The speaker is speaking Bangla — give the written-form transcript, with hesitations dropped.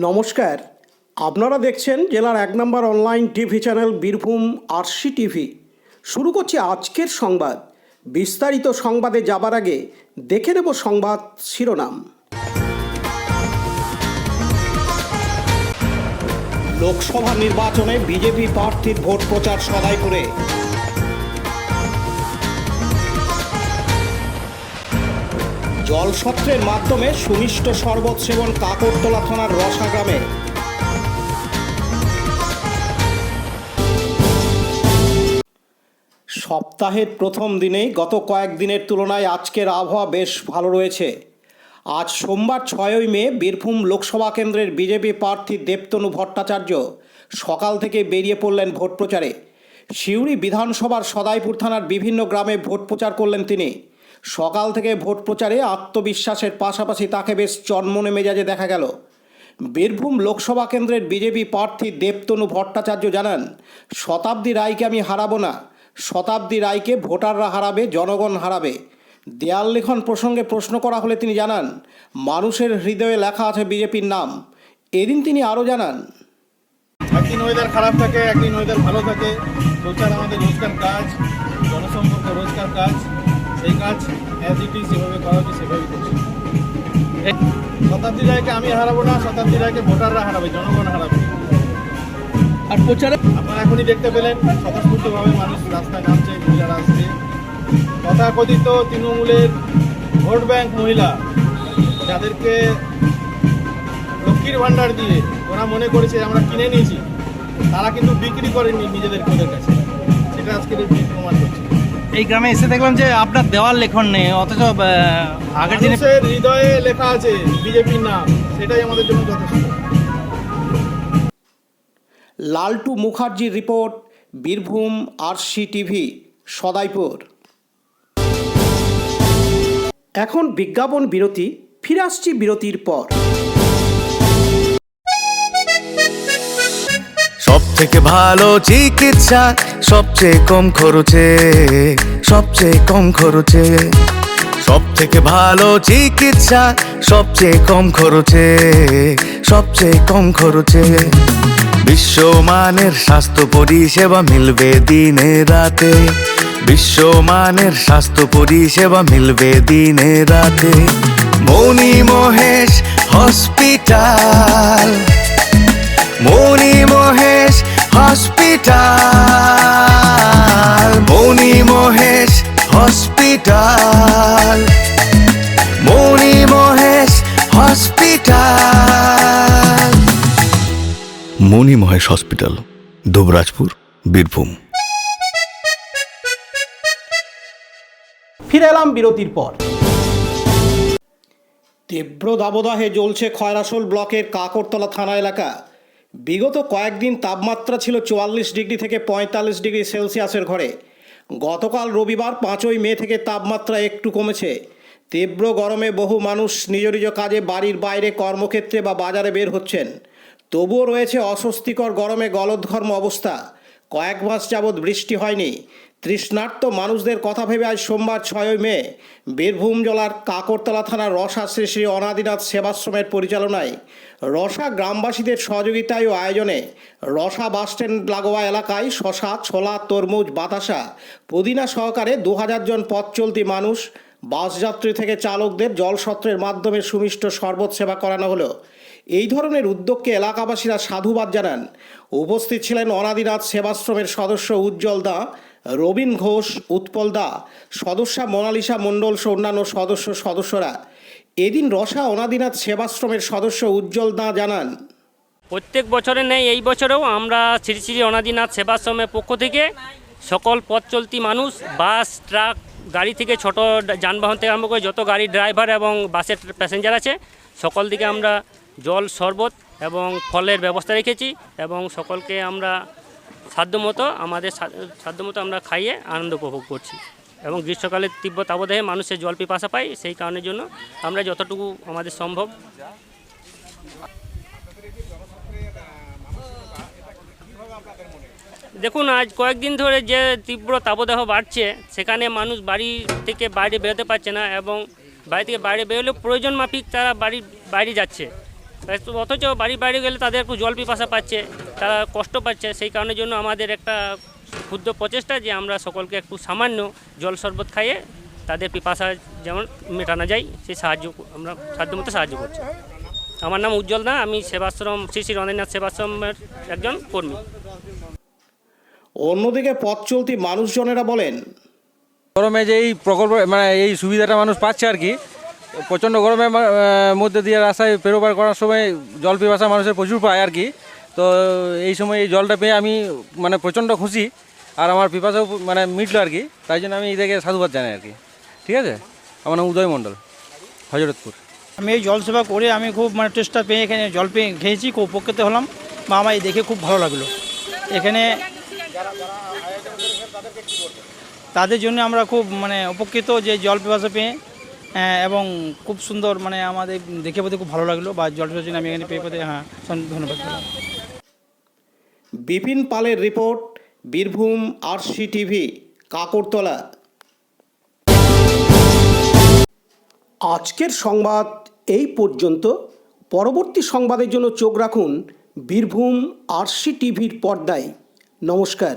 নমস্কার, আপনারা দেখছেন জেলার ১ নম্বর online TV channel Birbhum RC TV. শুরু করছি আজকের সংবাদ। বিস্তারিত সংবাদে যাবার আগে দেখে নেব সংবাদ শিরোনাম। লোকসভা নির্বাচনে বিজেপি প্রার্থীর ভোট প্রচার সদাইপুরে। জলসত্রের মাধ্যমে সুমিষ্ট শরবত সেবন কাকরতলা থানার রসা গ্রামে। সপ্তাহের প্রথম দিনেই গত কয়েকদিনের তুলনায় আজকের আবহাওয়া বেশ ভালো রয়েছে। আজ সোমবার ৬ই মে বীরভূম লোকসভা কেন্দ্রের বিজেপি প্রার্থী দেবতনু ভট্টাচার্য সকাল থেকে বেরিয়ে পড়লেন ভোট প্রচারে। সিউড়ি বিধানসভার সদাইপুর থানার বিভিন্ন গ্রামে ভোট প্রচার করলেন তিনি। সকাল থেকে ভোট প্রচারে আত্মবিশ্বাসের পাশাপাশি তাকে বেশ চনমনে মেজাজে দেখা গেল। বীরভূম লোকসভা কেন্দ্রের বিজেপি প্রার্থী দেবতনু ভট্টাচার্য জানান, শতাব্দী রায়কে আমি হারাবো না, শতাব্দী রায়কে ভোটাররা হারাবে, জনগণ হারাবে। দেয়াল লিখন প্রসঙ্গে প্রশ্ন করা হলে তিনি জানান, মানুষের হৃদয়ে লেখা আছে বিজেপির নাম। এদিন তিনি আরও জানান, একদিন ওয়েদার খারাপ থাকে, একদিন ওয়েদার ভালো থাকে। প্রচার আমাদের রোজকার কাজ, জনসম্পর্ক রোজকার কাজ। সেই কাজ অ্যাজ ইট ইজ যেভাবে করা হচ্ছে সেভাবেই করছি। শতাব্দী রায়কে আমি হারাবো না, শতাব্দী রায়কে ভোটাররা হারাবে, জনগণ হারাবে। আর প্রচারে আপনারা এখনই দেখতে পেলেন স্বতঃস্ফূর্তভাবে মানুষ রাস্তায় নামছে, মহিলারা আসছে। তথাকথিত তৃণমূলের ভোট ব্যাংক মহিলা, যাদেরকে লক্ষ্মীর ভাণ্ডার দিয়ে ওরা মনে করেছে আমরা কিনে নিয়েছি, তারা কিন্তু বিক্রি করেনি নিজেদের ওদের কাছে। সেটা আজকের প্রমাণ করছে। এই গ্রামে এসে দেখলাম যে আপনার দেওয়াল লেখন নেই, অথচ আগের দিনে মানুষের হৃদয়ে লেখা আছে বিজেপির নাম, সেটাই আমাদের জন্য যথেষ্ট। লালটু মুখার্জির report, Birbhum RC TV, Sadaipur. এখন বিজ্ঞাপন বিরতি, ফিরে আসছি বিরতির পর। সব থেকে ভালো চিকিৎসা, সবচেয়ে কম খরচে, সবচেয়ে কম খরচে। সব থেকে ভালো চিকিৎসা, সবচেয়ে কম খরচে, সবচেয়ে কম খরচে। বিশ্বমানের স্বাস্থ্য পরিষেবা মিলবে দিনে রাতে, বিশ্বমানের স্বাস্থ্য পরিষেবা মিলবে দিনে রাতে। মণি মহেশ হসপিটাল, মণি মহেশ হসপিটাল, মণি মহেশ হসপিটাল, মণি মহেশ হসপিটাল। মণি মহেশ হসপিটাল, দুবরাজপুর, বীরভূম। ফিরে এলাম বিরতির পর। তীব্র দাবদাহে জ্বলছে খয়রাসোল ব্লকের কাকরতলা থানা এলাকা। বিগত কয়েকদিন তাপমাত্রা ছিল ৪৪ ডিগ্রি থেকে ৪৫ ডিগ্রি সেলসিয়াসের ঘরে। গতকাল রবিবার ৫ই মে থেকে তাপমাত্রা একটু কমেছে। তীব্র গরমে বহু মানুষ নিজ নিজ কাজে বাড়ির বাইরে, কর্মক্ষেত্রে বা বাজারে বের হচ্ছেন। তবুও রয়েছে অস্বস্তিকর গরমে গলদঘর্ম অবস্থা। কয়েক মাস যাবৎ বৃষ্টি হয়নি। তৃষ্ণার্ত মানুষদের কথা ভেবে আজ সোমবার ৬ই মে বীরভূম জেলার কাকরতলা থানার রসা শ্রী শ্রী অনাদিনাথ সেবাশ্রমের পরিচালনায়, রসা গ্রামবাসীদের সহযোগিতায় ও আয়োজনে রসা বাসস্ট্যান্ড লাগোয়া এলাকায় শশা, ছোলা, তরমুজ, বাতাসা, পুদিনা সহকারে ২০০০ জন পথ চলতি মানুষ, বাসযাত্রী থেকে চালকদের জলসত্রের মাধ্যমে সুমিষ্ট শরবত সেবা করানো হলো। এই ধরনের উদ্যোগকে এলাকাবাসীরা সাধুবাদ জানান। উপস্থিত ছিলেন অনাদিনাথ সেবাশ্রমের সদস্য উজ্জ্বল দা, রবীন ঘোষ, উৎপল দা, সদস্যা মোনালিসা মণ্ডল সহ অন্যান্য সদস্যরা। এদিন রসা অনাদিনাথ সেবাশ্রমের সদস্য উজ্জ্বল দা জানান, প্রত্যেক বছরে নেই, এই বছরেও আমরা শ্রী শ্রী অনাদিনাথ সেবাশ্রমের পক্ষ থেকে সকল পথ চলতি মানুষ, বাস, ট্রাক, গাড়ি থেকে ছোট যানবাহন থেকে আরম্ভ করে যত গাড়ি ড্রাইভার এবং বাসের প্যাসেঞ্জার আছে, সকল দিকে আমরা জল, শরবত এবং ফলের ব্যবস্থা রেখেছি এবং সকলকে আমরা সাধ্যমতো আমরা খাইয়ে আনন্দ উপভোগ করছি। এবং গ্রীষ্মকালে তীব্র তাপদাহে মানুষের জল পিপাসা পায়, সেই কারণের জন্য আমরা যতটুকু আমাদের সম্ভব। দেখুন, আজ কয়েকদিন ধরে যে তীব্র তাপদাহ বাড়ছে, সেখানে মানুষ বাড়ি থেকে বাইরে বেরোতে পারছে না এবং বাড়ি থেকে বাইরে বেরোলেও প্রয়োজন মাফিক তারা বাড়ির বাইরে যাচ্ছে। অথচ বাড়ি বাইরে গেলে তাদের একটু জল পিপাসা পাচ্ছে, তারা কষ্ট পাচ্ছে। সেই কারণের জন্য আমাদের একটা ক্ষুদ্র প্রচেষ্টা যে আমরা সকলকে একটু সামান্য জল শরবত খাইয়ে তাদের পিপাসা যেমন মেটানো যায় সেই সাহায্য আমরা সাধ্যমতো সাহায্য করছি। আমার নাম উজ্জ্বল দা, আমি সেবাশ্রম শ্রী শ্রী রণেন্দ্রনাথ সেবাশ্রমের একজন কর্মী। অন্যদিকে পথ চলতি মানুষজনেরা বলেন, গরমে যে এই প্রকল্প মানে এই সুবিধাটা মানুষ পাচ্ছে আর কি, প্রচণ্ড গরমের মধ্যে দিয়ে রাস্তায় পেরোবার করার সময় জল পিপাসা মানুষের প্রচুর পায় আর কি। তো এই সময় এই জলটা পেয়ে আমি মানে প্রচণ্ড খুশি, আর আমার পিপাসাও মানে মিটলো আর কি। তাই জন্য আমি এদেরকে সাধুবাদ জানাই আর কি। ঠিক আছে, আমার নাম উদয় মণ্ডল, হজরতপুর। আমি এই জল সেবা করে আমি খুব মানে টেস্টটা পেয়ে এখানে জল পেয়ে খেয়েছি, খুব উপকৃত হলাম বা আমার দেখে খুব ভালো লাগলো। এখানে তাদের জন্য আমরা খুব মানে উপকৃত যে জল পিপাসা পেয়ে, এবং খুব সুন্দর মানে আমাদের দেখে পেতে খুব ভালো লাগলো, বা জল পিপাসার জন্য আমি এখানে পেয়ে পেতে ধন্যবাদ দিলাম। বিপিন পালের report, Birbhum RC TV, Kakartala. আজকের সংবাদ এই পর্যন্ত। পরবর্তী সংবাদের জন্য চোখ রাখুন বীরভূম আরসি টিভির পর্দায়। নমস্কার।